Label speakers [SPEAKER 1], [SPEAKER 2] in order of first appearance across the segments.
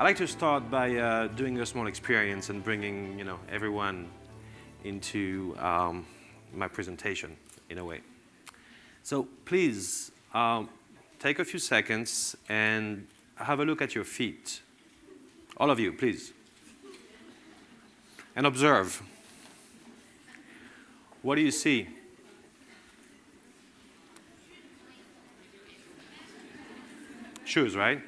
[SPEAKER 1] I like to start by doing a small experience and bringing, everyone into my presentation in a way. So please take a few seconds and have a look at your feet. All of you, please. And observe. What do you see? Shoes, right?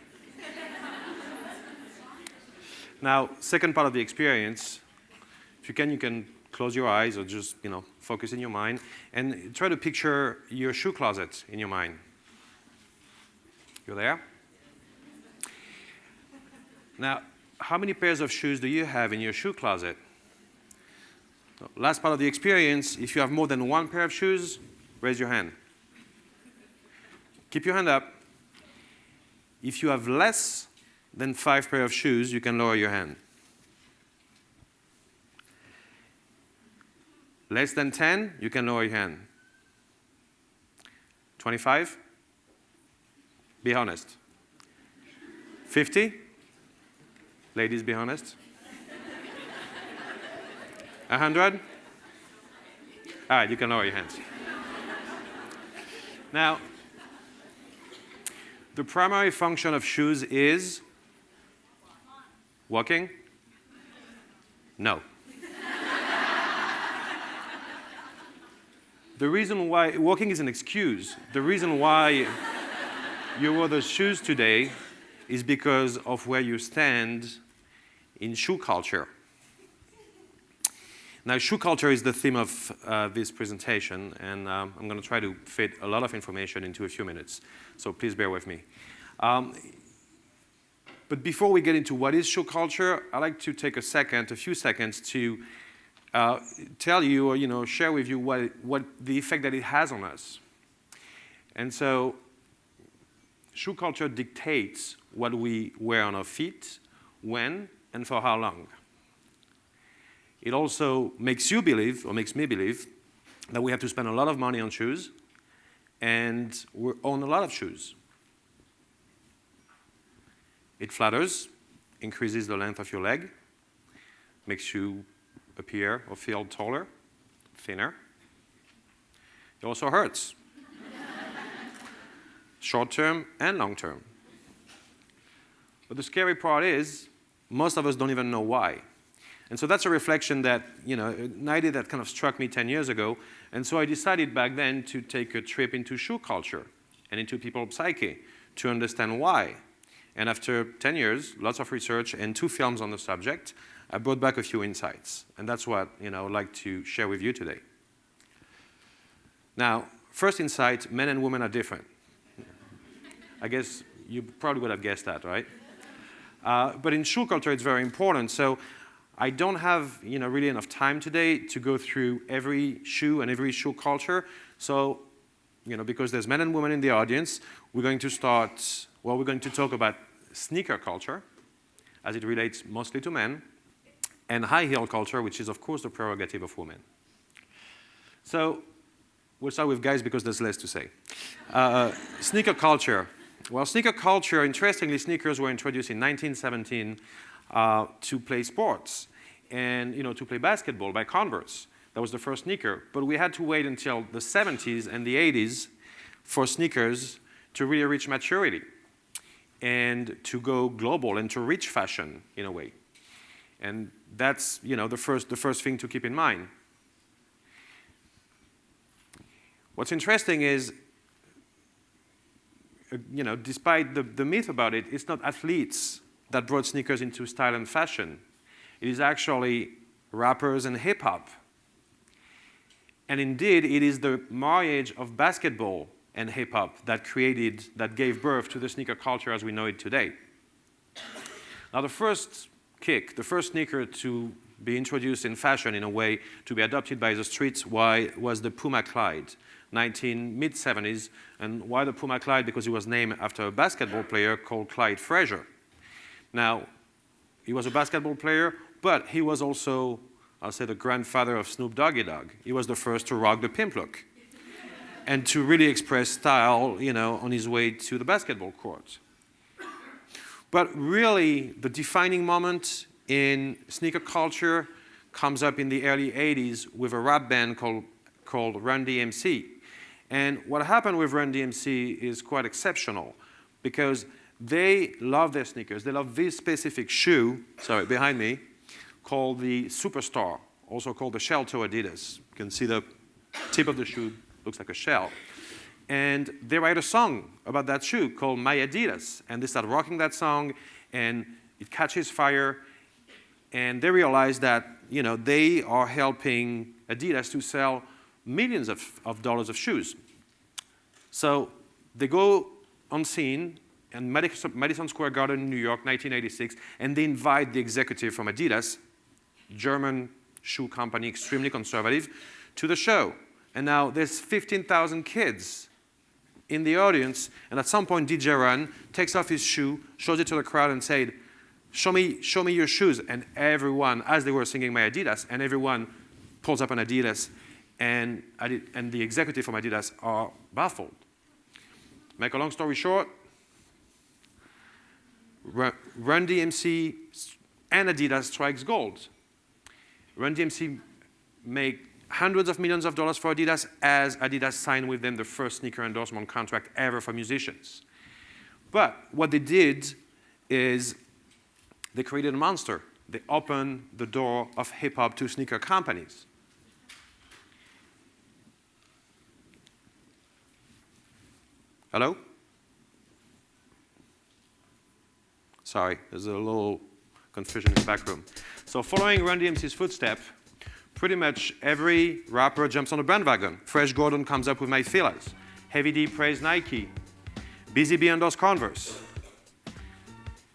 [SPEAKER 1] Now, second part of the experience, if you can close your eyes or just, focus in your mind and try to picture your shoe closet in your mind. You're there? Now, how many pairs of shoes do you have in your shoe closet? So, last part of the experience, if you have more than one pair of shoes, raise your hand. Keep your hand up. If you have less than 5 pairs of shoes, you can lower your hand. Less than 10, you can lower your hand. 25? Be honest. 50? Ladies, be honest. 100? All right, you can lower your hands. Now, the primary function of shoes is walking? No. The reason why walking is an excuse. The reason why you wore those shoes today is because of where you stand in shoe culture. Now, shoe culture is the theme of this presentation, and I'm going to try to fit a lot of information into a few minutes, so please bear with me. But before we get into what is shoe culture, I'd like to take a few seconds to tell you or share with you what the effect that it has on us. And so shoe culture dictates what we wear on our feet, when, and for how long. It also makes you believe, or makes me believe, that we have to spend a lot of money on shoes, and we own a lot of shoes. It flatters, increases the length of your leg, makes you appear or feel taller, thinner. It also hurts, short term and long term. But the scary part is, most of us don't even know why. And so that's a reflection that, an idea that kind of struck me 10 years ago. And so I decided back then to take a trip into shoe culture and into people's psyche to understand why. And after 10 years, lots of research and 2 films on the subject, I brought back a few insights. And that's what I would like to share with you today. Now, first insight, men and women are different. I guess you probably would have guessed that, right? But in shoe culture, it's very important. So I don't have really enough time today to go through every shoe and every shoe culture. So, because there's men and women in the audience, we're going to talk about sneaker culture, as it relates mostly to men, and high heel culture, which is, of course, the prerogative of women. So we'll start with guys because there's less to say. Sneaker culture. Well, sneaker culture, interestingly, sneakers were introduced in 1917 to play sports and to play basketball by Converse. That was the first sneaker. But we had to wait until the 70s and the 80s for sneakers to really reach maturity and to go global and to reach fashion in a way. And that's the first thing to keep in mind. What's interesting is, despite the myth about it, it's not athletes that brought sneakers into style and fashion. It is actually rappers and hip-hop. And indeed, it is the marriage of basketball and hip-hop that gave birth to the sneaker culture as we know it today. Now, the first sneaker to be introduced in fashion in a way to be adopted by the streets was the Puma Clyde, mid-70s. And why the Puma Clyde? Because it was named after a basketball player called Clyde Frazier. Now, he was a basketball player, but he was also, I'll say, the grandfather of Snoop Doggy Dogg. He was the first to rock the pimp look and to really express style, on his way to the basketball court. But really, the defining moment in sneaker culture comes up in the early 80s with a rap band called Run-DMC. And what happened with Run-DMC is quite exceptional because they love their sneakers. They love this specific shoe, sorry, behind me, called the Superstar, also called the shell toe Adidas. You can see the tip of the shoe looks like a shell. And they write a song about that shoe called My Adidas. And they start rocking that song, and it catches fire. And they realize that, they are helping Adidas to sell millions of dollars of shoes. So they go on scene in Madison Square Garden in New York, 1986, and they invite the executive from Adidas, German shoe company, extremely conservative, to the show. And now there's 15,000 kids in the audience, and at some point DJ Run takes off his shoe, shows it to the crowd and said, show me your shoes. And everyone, as they were singing My Adidas, and everyone pulls up an Adidas, and the executive from Adidas are baffled. Make a long story short, Run-DMC and Adidas strikes gold. Run-DMC make hundreds of millions of dollars for Adidas as Adidas signed with them the first sneaker endorsement contract ever for musicians. But what they did is they created a monster. They opened the door of hip-hop to sneaker companies. Hello? Sorry, there's a little confusion in the back room. So following Run-DMC's footstep, pretty much every rapper jumps on the bandwagon. Fresh Gordon comes up with My Feelers. Heavy D praised Nike. Busy Bee endorsed Converse.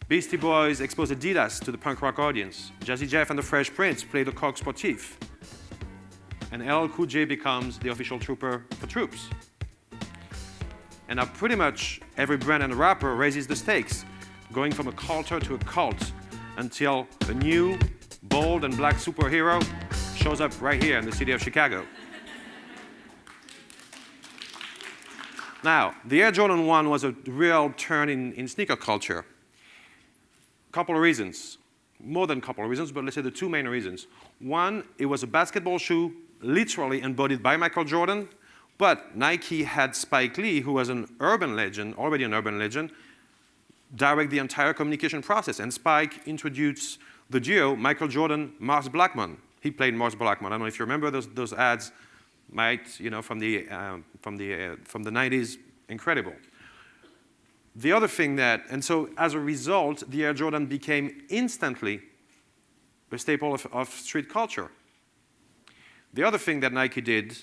[SPEAKER 1] Beastie Boys exposed Adidas to the punk rock audience. Jazzy Jeff and the Fresh Prince played the Coq Sportif. And LL Cool J becomes the official trooper for troops. And now pretty much every brand and rapper raises the stakes, going from a culture to a cult, until a new, bold and black superhero shows up right here in the city of Chicago. Now, the Air Jordan 1 was a real turn in sneaker culture. Couple of reasons, more than a couple of reasons, but let's say the two main reasons. One, it was a basketball shoe literally embodied by Michael Jordan, but Nike had Spike Lee, who was an urban legend, already an urban legend, direct the entire communication process. And Spike introduced the duo Michael Jordan, Mars Blackmon. He played Mars Blackmon. I don't know if you remember those ads, from the 90s, incredible. The other thing and so as a result, the Air Jordan became instantly a staple of street culture. The other thing that Nike did,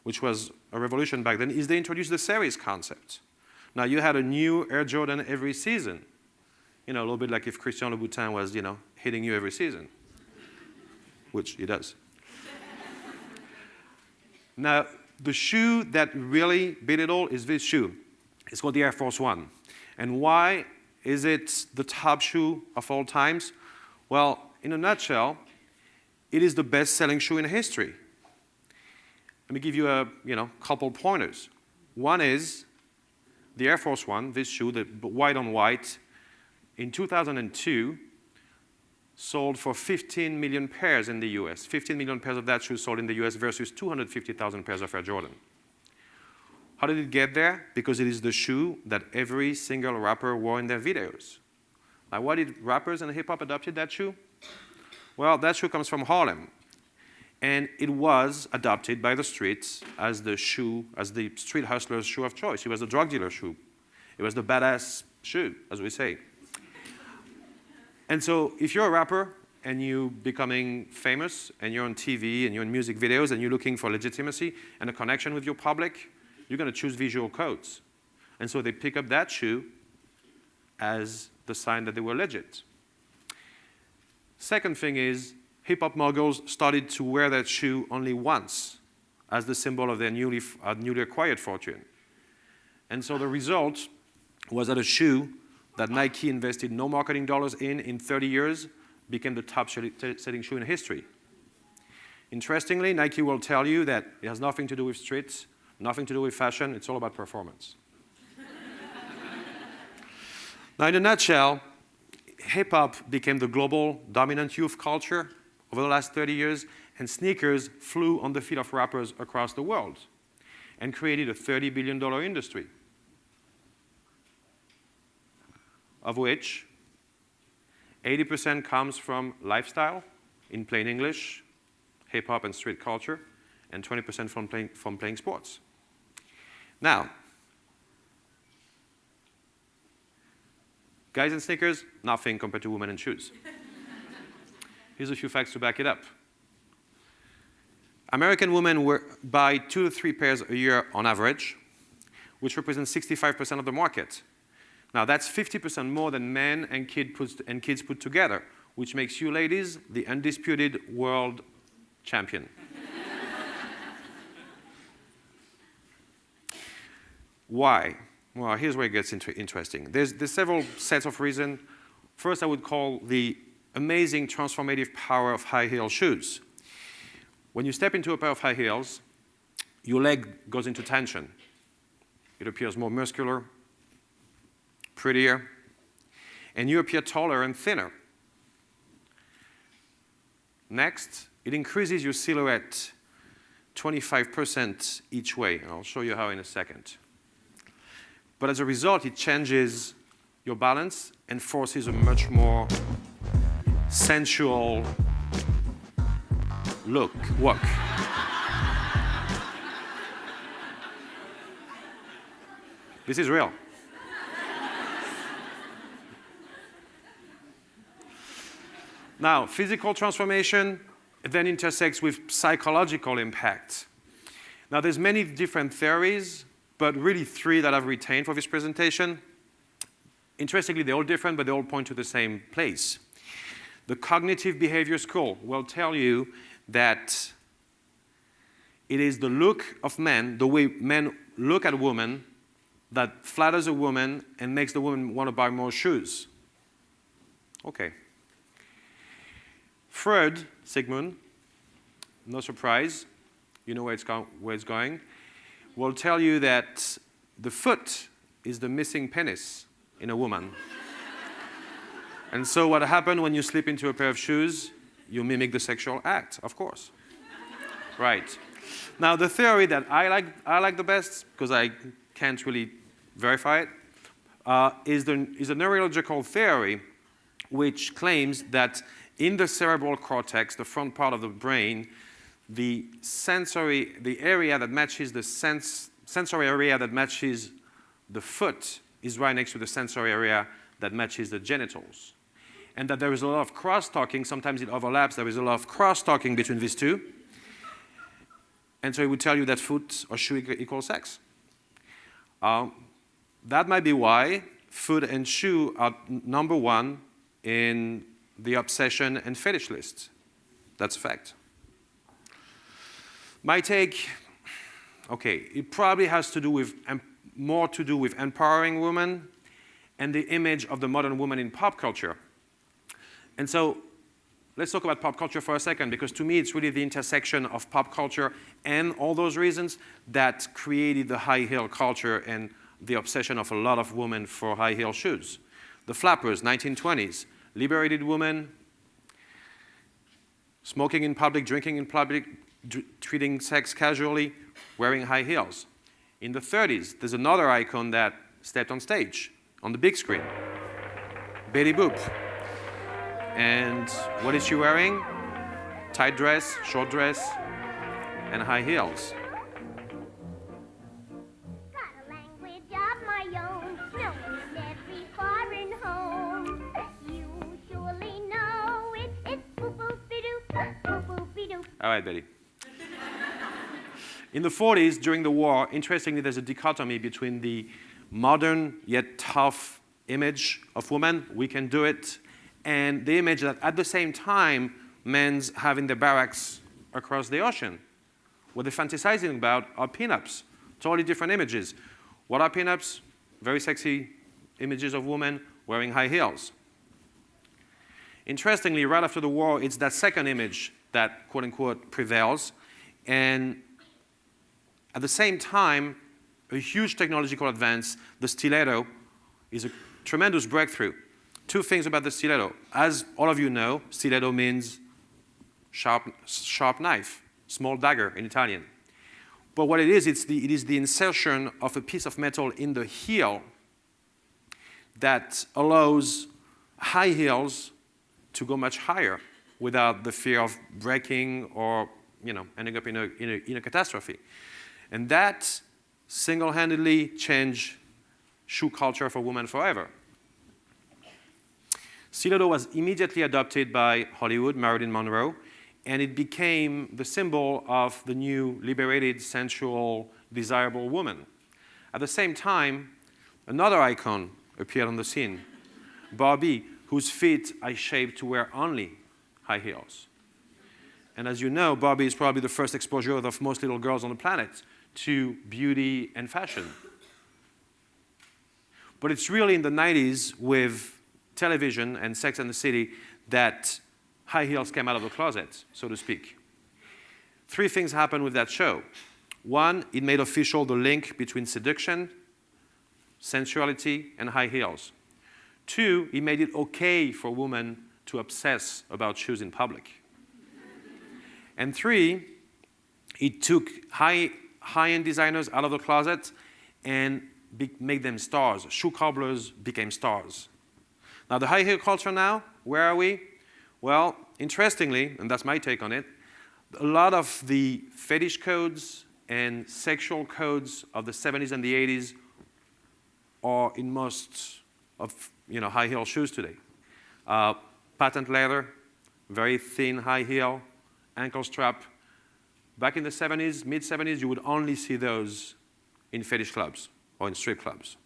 [SPEAKER 1] which was a revolution back then, is they introduced the series concept. Now, you had a new Air Jordan every season. A little bit like if Christian Louboutin was, hitting you every season, which he does. Now, the shoe that really beat it all is this shoe. It's called the Air Force One. And why is it the top shoe of all times? Well, in a nutshell, it is the best-selling shoe in history. Let me give you a couple pointers. One is the Air Force One, this shoe, the white on white, in 2002, sold for 15 million pairs in the US. 15 million pairs of that shoe sold in the US versus 250,000 pairs of Air Jordan. How did it get there? Because it is the shoe that every single rapper wore in their videos. Now, why did rappers and hip-hop adopted that shoe? Well, that shoe comes from Harlem. And it was adopted by the streets as the street hustler's shoe of choice. It was the drug dealer's shoe. It was the badass shoe, as we say. And so if you're a rapper and you're becoming famous and you're on TV and you're in music videos and you're looking for legitimacy and a connection with your public, you're going to choose visual codes. And so they pick up that shoe as the sign that they were legit. Second thing is, hip-hop moguls started to wear that shoe only once as the symbol of their newly acquired fortune. And so the result was that a shoe that Nike invested no marketing dollars in 30 years became the top-selling shoe in history. Interestingly, Nike will tell you that it has nothing to do with streets, nothing to do with fashion, it's all about performance. Now, in a nutshell, hip-hop became the global dominant youth culture over the last 30 years, and sneakers flew on the feet of rappers across the world and created a $30 billion industry, of which 80% comes from lifestyle, in plain English, hip-hop and street culture, and 20% from playing sports. Now, guys in sneakers, nothing compared to women in shoes. Here's a few facts to back it up. American women buy 2 to 3 pairs a year on average, which represents 65% of the market. Now, that's 50% more than men and kids put together, which makes you ladies the undisputed world champion. Why? Well, here's where it gets interesting. There's several sets of reasons. First, I would call the amazing transformative power of high heel shoes. When you step into a pair of high heels, your leg goes into tension. It appears more muscular, prettier, and you appear taller and thinner. Next, it increases your silhouette 25% each way, and I'll show you how in a second. But as a result, it changes your balance and forces a much more sensual walk. This is real. Now, physical transformation then intersects with psychological impact. Now, there's many different theories, but really 3 that I've retained for this presentation. Interestingly, they're all different, but they all point to the same place. The cognitive behavior school will tell you that it is the look of men, the way men look at women, that flatters a woman and makes the woman want to buy more shoes. Okay. Freud, Sigmund, no surprise, you know where it's going, will tell you that the foot is the missing penis in a woman. And so what happens when you slip into a pair of shoes? You mimic the sexual act, of course. Right. Now, the theory that I like the best, because I can't really verify it, is a neurological theory which claims that in the cerebral cortex, the front part of the brain, the area that matches the sensory area that matches the foot is right next to the sensory area that matches the genitals. And that there is a lot of cross-talking, sometimes it overlaps, there is a lot of cross-talking between these two. And so it would tell you that foot or shoe equals sex. That might be why foot and shoe are number 1 in the obsession and fetish list. That's a fact. My take, okay, it probably has to do with more to do with empowering women and the image of the modern woman in pop culture. And so let's talk about pop culture for a second, because to me it's really the intersection of pop culture and all those reasons that created the high heel culture and the obsession of a lot of women for high heel shoes. The flappers, 1920s, liberated women, smoking in public, drinking in public, treating sex casually, wearing high heels. In the 30s, there's another icon that stepped on stage, on the big screen, Betty Boop. And what is she wearing? Tight dress, short dress, and high heels. All right, Betty. In the 40s, during the war, interestingly, there's a dichotomy between the modern yet tough image of women, we can do it, and the image that at the same time men's have in their barracks across the ocean. What they're fantasizing about are pinups, totally different images. What are pinups? Very sexy images of women wearing high heels. Interestingly, right after the war, it's that second image that, quote unquote, prevails. And at the same time, a huge technological advance, the stiletto, is a tremendous breakthrough. Two things about the stiletto. As all of you know, stiletto means sharp knife, small dagger in Italian. But what it is the insertion of a piece of metal in the heel that allows high heels to go much higher without the fear of breaking or ending up in a catastrophe. And that single-handedly changed shoe culture for women forever. Stiletto was immediately adopted by Hollywood, Marilyn Monroe, and it became the symbol of the new liberated, sensual, desirable woman. At the same time, another icon appeared on the scene, Barbie, whose feet I shaped to wear only high heels. And as you know, Barbie is probably the first exposure of most little girls on the planet to beauty and fashion. But it's really in the 90s with television and Sex and the City that high heels came out of the closet, so to speak. Three things happened with that show. One, it made official the link between seduction, sensuality, and high heels. Two, it made it okay for women to obsess about shoes in public. And three, it took high-end designers out of the closet and made them stars. Shoe cobblers became stars. Now, the high heel culture now, where are we? Well, interestingly, and that's my take on it, a lot of the fetish codes and sexual codes of the 70s and the 80s are in most of high heel shoes today. Patent leather, very thin high heel, ankle strap. Back in the 70s, mid-70s, you would only see those in fetish clubs or in strip clubs.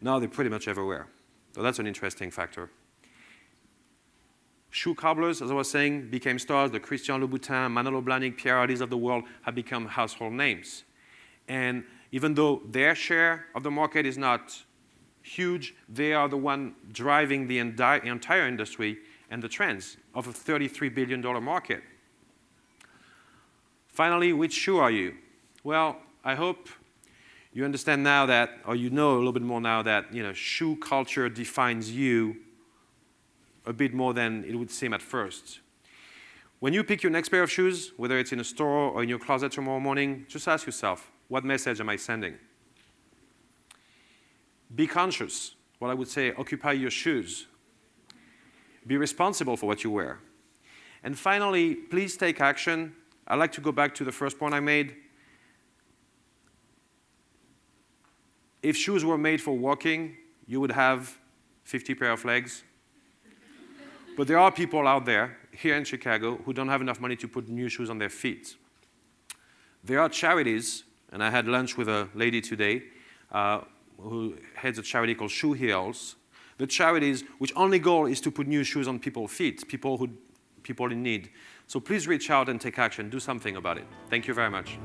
[SPEAKER 1] Now they're pretty much everywhere. So that's an interesting factor. Shoe cobblers, as I was saying, became stars. The Christian Louboutin, Manolo Blahnik, Pierre Ardis of the world have become household names. And even though their share of the market is not huge, they are the one driving the entire industry and the trends of a $33 billion market. Finally, which shoe are you? Well, I hope you understand now that, or you know a little bit more now that, shoe culture defines you a bit more than it would seem at first. When you pick your next pair of shoes, whether it's in a store or in your closet tomorrow morning, just ask yourself, what message am I sending? Be conscious. What I would say, occupy your shoes. Be responsible for what you wear. And finally, please take action. I'd like to go back to the first point I made. If shoes were made for walking, you would have 50 pair of legs. But there are people out there, here in Chicago, who don't have enough money to put new shoes on their feet. There are charities, and I had lunch with a lady today who heads a charity called Shoe Heals. The charities, which only goal is to put new shoes on people's feet, people in need. So please reach out and take action. Do something about it. Thank you very much.